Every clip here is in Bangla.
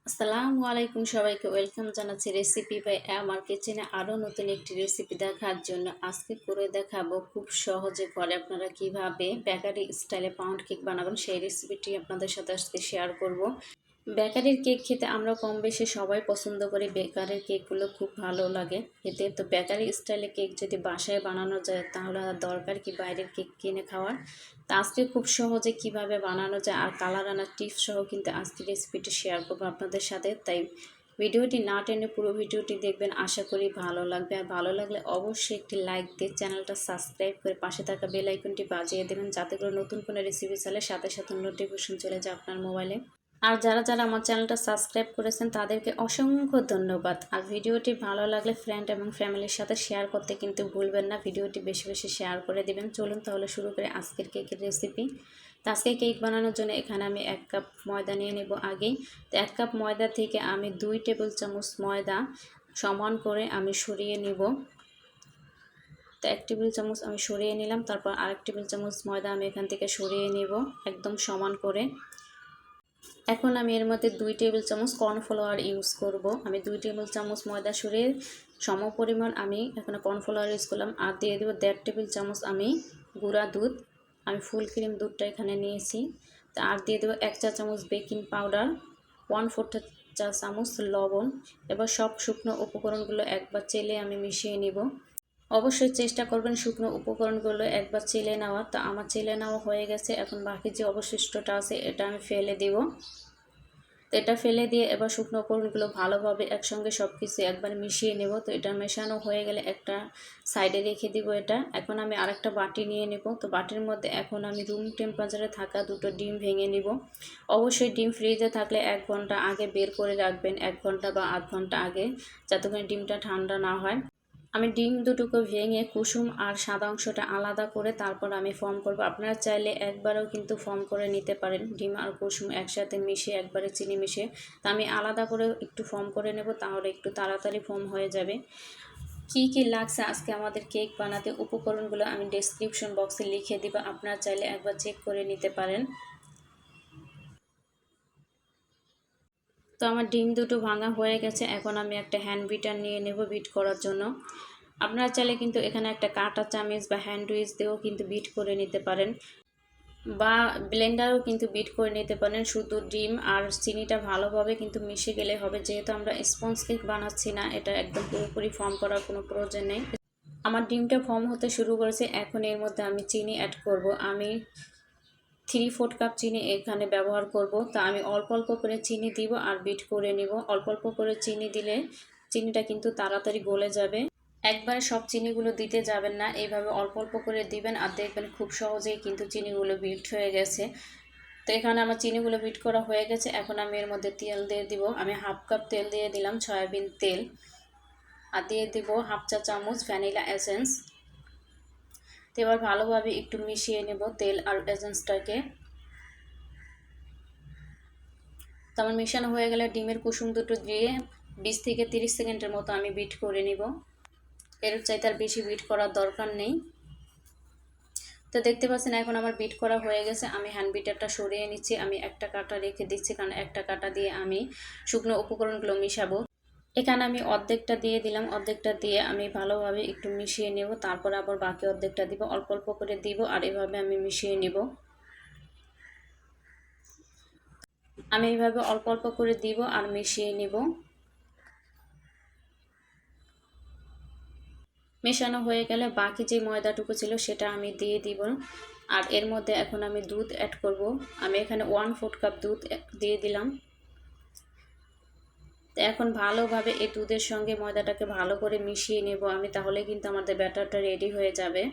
আসসালামু আলাইকুম, সবাইকে ওয়েলকাম জানাচ্ছি রেসিপি বাই আমার কিচেনে আরও নতুন একটি রেসিপি দেখার জন্য। আজকে করে দেখাবো খুব সহজে ঘরে আপনারা কিভাবে বেকারি স্টাইলে পাউন্ড কেক বানাবেন, সেই রেসিপিটি আপনাদের সাথে আজকে শেয়ার করব। বেকারির কেক খেতে আমরা কম বেশি সবাই পছন্দ করি, বেকারির কেকগুলো খুব ভালো লাগে খেতে। তো বেকারি স্টাইলে কেক যদি বাসায় বানানো যায় তাহলে আর দরকার কি বাইরের কেক কিনে খাওয়ার। তো আজকে খুব সহজে কিভাবে বানানো যায় আর কালার আনার টিপস সহ কিন্তু আজকে রেসিপিটি শেয়ার করবো আপনাদের সাথে। তাই ভিডিওটি না টেনে পুরো ভিডিওটি দেখবেন, আশা করি ভালো লাগবে। আর ভালো লাগলে অবশ্যই একটি লাইক দিয়ে চ্যানেলটা সাবস্ক্রাইব করে পাশে থাকা বেল আইকনটি বাজিয়ে দেবেন, যাতে করে নতুন কোনো রেসিপি চাইলে সাথে সাথে নোটিফিকেশন চলে যায় আপনার মোবাইলে। আর যারা যারা আমার চ্যানেলটা সাবস্ক্রাইব করেছেন তাদেরকে অসংখ্য ধন্যবাদ। আর ভিডিওটি ভালো লাগলে ফ্রেন্ড এবং ফ্যামিলির সাথে শেয়ার করতে কিন্তু ভুলবেন না, ভিডিওটি বেশি বেশি শেয়ার করে দিবেন। চলুন তাহলে শুরু করে আজকের কেকের রেসিপি। তো আজকে কেক বানানোর জন্য এখানে আমি 1 কাপ ময়দা নিয়ে নেব আগেই। তো 1 কাপ ময়দা থেকে আমি 2 টেবিল চামচ ময়দা সমান করে আমি সরিয়ে নিব। তো 1 টেবিল চামচ আমি সরিয়ে নিলাম, তারপর আরেক টেবিল চামচ ময়দা আমি এখান থেকে সরিয়ে নিব একদম সমান করে। এখন আমি এর মধ্যে 2 টেবিল চামচ কর্নফ্লাওয়ার ইউজ করব। আমি 2 টেবিল চামচ ময়দা সরিয়ে সম পরিমাণ আমি এখানে কর্নফ্লাওয়ার ইউজ করলাম। আর দিয়ে দেবো 1.5 টেবিল চামচ আমি গুঁড়া দুধ, আমি ফুল ক্রিম দুধটা এখানে নিয়েছি। তা আর দিয়ে দেবো 1 চা চামচ বেকিং পাউডার, 1/4 চা চামচ লবণ। এবার সব শুকনো উপকরণগুলো একবার চেলে আমি মিশিয়ে নিব। অবশ্যই চেষ্টা করবেন শুকনো উপকরণগুলো একবার চেলে নেওয়া। তো আমার চেলে নেওয়া হয়ে গেছে, এখন বাকি যে অবশিষ্টটা আছে এটা আমি ফেলে দিব। তো এটা ফেলে দিয়ে এবার শুকনো উপকরণগুলো ভালোভাবে একসঙ্গে সব কিছু একবার মিশিয়ে নেব। তো এটা মেশানো হয়ে গেলে একটা সাইডে রেখে দিব এটা। এখন আমি আরেকটা বাটি নিয়ে নেব। তো বাটির মধ্যে এখন আমি রুম টেম্পারেচারে থাকা 2টো ডিম ভেঙে নিব। অবশ্যই ডিম ফ্রিজে থাকলে 1 ঘন্টা আগে বের করে রাখবেন, 1 ঘন্টা বা আধ ঘন্টা আগে, যাতে করে ডিমটা ঠান্ডা না হয়। আমি ডিম দুটোকে ভেঙে কুসুম আর সাদা অংশটা আলাদা করে তারপর আমি ফর্ম করব। আপনারা চাইলে একবারেও কিন্তু ফর্ম করে নিতে পারেন, ডিম আর কুসুম একসাথে মিশিয়ে একবারে চিনি মিশিয়ে। তা আমি আলাদা করে একটু ফর্ম করে নেব, তাহলে একটু তাড়াতাড়ি ফর্ম হয়ে যাবে। কি কি লাগছে আজকে আমাদের কেক বানাতে উপকরণগুলো আমি ডেসক্রিপশন বক্সে লিখে দিব, আপনারা চাইলে একবার চেক করে নিতে পারেন। তো আমার ডিম দুটো ভাঙা হয়ে গেছে, এখন আমি একটা হ্যান্ড বিটার নিয়ে নেব বিট করার জন্য। আপনারা চাইলে কিন্তু এখানে একটা কাঁটা চামচ বা হ্যান্ড উইচ দিয়েও কিন্তু বিট করে নিতে পারেন, বা ব্লেন্ডারও কিন্তু বিট করে নিতে পারেন। শুধু ডিম আর চিনিটা ভালোভাবে কিন্তু মিশে গেলে হবে, যেহেতু আমরা স্পঞ্জ কেক বানাচ্ছি না, এটা একদম পুরোপুরি ফর্ম করার কোনো প্রয়োজন নেই। আমার ডিমটা ফর্ম হতে শুরু করেছে, এখন এর মধ্যে আমি চিনি অ্যাড করব। আমি 3/4 কাপ চিনি এখানে ব্যবহার করব। তা আমি অল্প অল্প করে চিনি দিব আর বিট করে নিব। অল্প অল্প করে চিনি দিলে চিনিটা কিন্তু তাড়াতাড়ি গলে যাবে। একবারে সব চিনিগুলো দিতে যাবেন না, এইভাবে অল্প অল্প করে দিবেন আর দেখবেন খুব সহজেই কিন্তু চিনিগুলো বিট হয়ে গেছে। তো এখানে আমার চিনিগুলো বিট করা হয়ে গেছে, এখন আমি এর মধ্যে তেল দিয়ে দিব। আমি 1/2 কাপ তেল দিয়ে দিলাম, সয়াবিন তেল। আর দিয়ে দিব 1/2 চা চামচ ভ্যানিলা এসেন্স। তো এবার ভালোভাবে একটু মিশিয়ে নেব তেল আর এসেন্সটাকে। তো আমার মেশানো হয়ে গেলে ডিমের কুসুম দুটো দিয়ে 20 থেকে 30 সেকেন্ডের মতো আমি বিট করে নিব। এর চাইতে আর বেশি বিট করার দরকার নেই। তো দেখতে পাচ্ছেন এখন আমার বিট করা হয়ে গেছে, আমি হ্যান্ড বিটারটা সরিয়ে নিচ্ছি। আমি একটা কাঁটা রেখে দিচ্ছি, কারণ একটা কাঁটা দিয়ে আমি শুকনো উপকরণগুলো মিশাবো। এখানে আমি অর্ধেকটা দিয়ে দিলাম, অর্ধেকটা দিয়ে আমি ভালোভাবে একটু মিশিয়ে নেব, তারপর আবার বাকি অর্ধেকটা দিব। অল্প অল্প করে দিব আর এভাবে আমি মিশিয়ে নেব। আমি এইভাবে অল্প অল্প করে দিব আর মিশিয়ে নেব। মেশানো হয়ে গেলে বাকি যে ময়দাটুকু ছিল সেটা আমি দিয়ে দিব। আর এর মধ্যে এখন আমি দুধ অ্যাড করব। আমি এখানে 1/4 কাপ দুধ দিয়ে দিলাম। তো এখন ভালোভাবে এই দুধের সঙ্গে ময়দাটাকে ভালো করে মিশিয়ে নেব আমি, তাহলে কিন্তু আমাদের ব্যাটারটা রেডি হয়ে যাবে।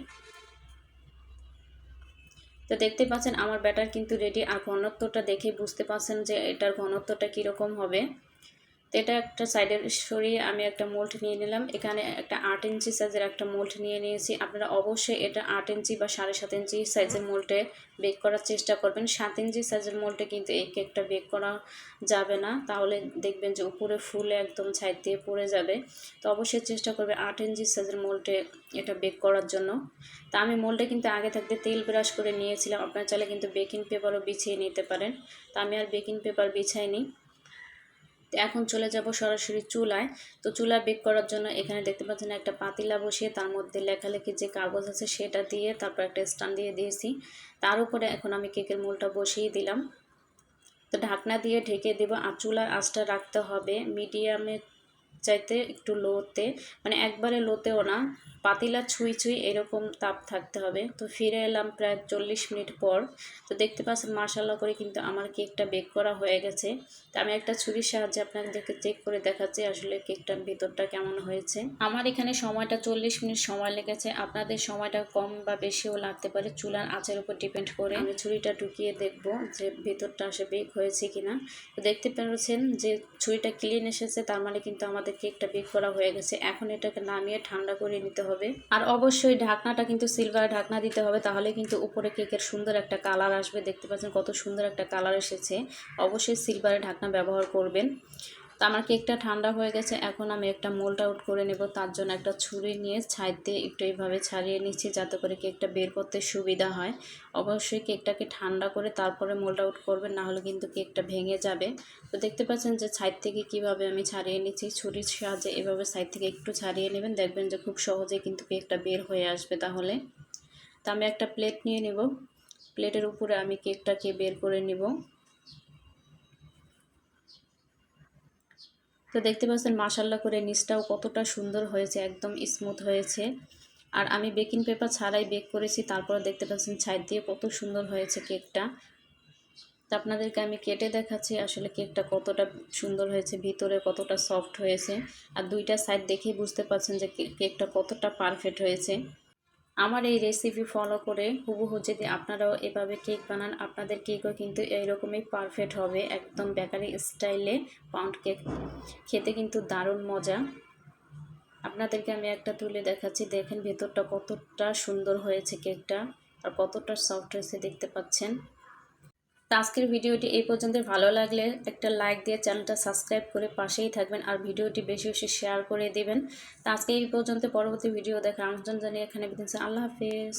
তো দেখতে পাচ্ছেন আমার ব্যাটার কিন্তু রেডি। আর ঘনত্বটা দেখে বুঝতে পারছেন যে এটার ঘনত্বটা কীরকম হবে। তো এটা একটা সাইডে সরিয়ে আমি একটা মোল্ড নিয়ে নিলাম। এখানে একটা 8 ইঞ্চি সাইজের একটা মোল্ড নিয়ে নিয়েছি। আপনারা অবশ্যই এটা 8 ইঞ্চি বা 7.5 ইঞ্চি সাইজের মোল্ডে বেক করার চেষ্টা করবেন। 7 ইঞ্চি সাইজের মোল্ডে কিন্তু এই কেকটা বেক করা যাবে না, তাহলে দেখবেন যে উপরে ফুলে একদম ছাইড দিয়ে পড়ে যাবে। তো অবশ্যই চেষ্টা করবে 8 ইঞ্চি সাইজের মোল্ডে এটা বেক করার জন্য। তা আমি মোল্ডে কিন্তু আগে থাকতে তেল ব্রাশ করে নিয়েছিলাম, আপনারা চাইলে কিন্তু বেকিং পেপারও বিছিয়ে নিতে পারেন। তা আমি আর বেকিং পেপার বিছাইনি। তো এখন চলে যাব সরাসরি চুলায়। তো চুলা বেক করার জন্য এখানে দেখতে পাচ্ছেন একটা পাতিলা বসিয়ে তার মধ্যে লেখালেখি যে কাগজ আছে সেটা দিয়ে তারপর একটা স্ট্যান্ড দিয়ে দিয়েছি। তার উপরে এখন আমি কেকের মোলটা বসিয়ে দিলাম। তো ঢাকনা দিয়ে ঢেকে দেব। আর চুলার আঁচটা রাখতে হবে মিডিয়ামে চাইতে একটু লোতে, মানে একবারে লোতেও না, পাতিলা ছুঁই ছুঁই এরকম তাপ থাকতে হবে। তো ফিরে এলাম প্রায় 40 মিনিট পর। তো দেখতে পাচ্ছেন মাশাআল্লাহ করে কিন্তু আমার কেকটা বেক করা হয়ে গেছে। তো আমি একটা ছুরির সাহায্যে আপনাদেরকে চেক করে দেখাচ্ছি আসলে কেকটার ভিতরটা কেমন হয়েছে। আমার এখানে সময়টা 40 মিনিট সময় লেগেছে, আপনাদের সময়টা কম বা বেশিও লাগতে পারে, চুলার আঁচের উপর ডিপেন্ড করে। আমি ছুরিটা ঢুকিয়ে দেখব যে ভিতরটা আসলে বেক হয়েছে কিনা। তো দেখতে পাচ্ছেন যে ছুরিটা ক্লিন এসেছে, তার মানে কিন্তু আমাদের কেকটা বেক করা হয়ে গেছে। এখন এটাকে নামিয়ে ঠান্ডা করে নিতে হবে। আর অবশ্যই ঢাকনাটা কিন্তু সিলভার ঢাকনা দিতে হবে, তাহলে কিন্তু উপরে কেকের সুন্দর একটা কালার আসবে। দেখতে পাচ্ছেন কত সুন্দর একটা কালার এসেছে। অবশ্যই সিলভারের ঢাকনা ব্যবহার করবেন। তো আমার কেকটা ঠান্ডা হয়ে গেছে, এখন আমি একটা মোল্ড আউট করে নেব। তার জন্য একটা ছুরি নিয়ে সাইড দিয়ে একটু এইভাবে ছাড়িয়ে নিচ্ছি যাতে করে কেকটা বের করতে সুবিধা হয়। অবশ্যই কেকটাকে ঠান্ডা করে তারপরে মোল্ড আউট করবেন, না হলে কিন্তু কেকটা ভেঙে যাবে। তো দেখতে পাচ্ছেন যে সাইড থেকে কিভাবে আমি ছাড়িয়ে নিচ্ছি, ছুরির সাহায্যে এভাবে সাইড থেকে একটু ছাড়িয়ে নেবেন, দেখবেন যে খুব সহজে কিন্তু কেকটা বের হয়ে আসবে। তাহলে তো আমি একটা প্লেট নিয়ে নেব, প্লেটের উপরে আমি কেকটাকে বের করে নেব। তো দেখতে পাচ্ছেন মাশাআল্লাহ করে নিচটাও কতটা সুন্দর হয়েছে, একদম স্মুথ হয়েছে। আর আমি বেকিং পেপার ছাড়াই বেক করেছি, তারপরে দেখতে পাচ্ছেন সাইড দিয়ে কত সুন্দর হয়েছে কেকটা। তো আপনাদেরকে আমি কেটে দেখাচ্ছি আসলে কেকটা কতটা সুন্দর হয়েছে, ভিতরে কতটা সফট হয়েছে। আর দুইটা সাইড দেখেই বুঝতে পারছেন যে কেকটা কতটা পারফেক্ট হয়েছে। আমার এই রেসিপি ফলো করে হুবহু যদি আপনারাও এভাবে কেক বানান, আপনাদের কেকও কিন্তু এইরকমই পারফেক্ট হবে, একদম বেকারি স্টাইলে পাউন্ড কেক। খেতে কিন্তু দারুণ মজা। আপনাদেরকে আমি একটা তুলে দেখাচ্ছি, দেখেন ভেতরটা কতটা সুন্দর হয়েছে কেকটা, আর কতটা সফট হয়েছে দেখতে পাচ্ছেন। তো আজকের ভিডিওটি এই পর্যন্ত, ভালো লাগলে একটা লাইক দিয়ে চ্যানেলটা সাবস্ক্রাইব করে পাশেই থাকবেন, আর ভিডিওটি বেশি বেশি শেয়ার করে দিবেন। তো আজকে এই পর্যন্ত, পরবর্তী ভিডিও দেখার আমন্ত্রণ জানিয়ে এখানে বিদায়। আল্লাহ হাফেজ।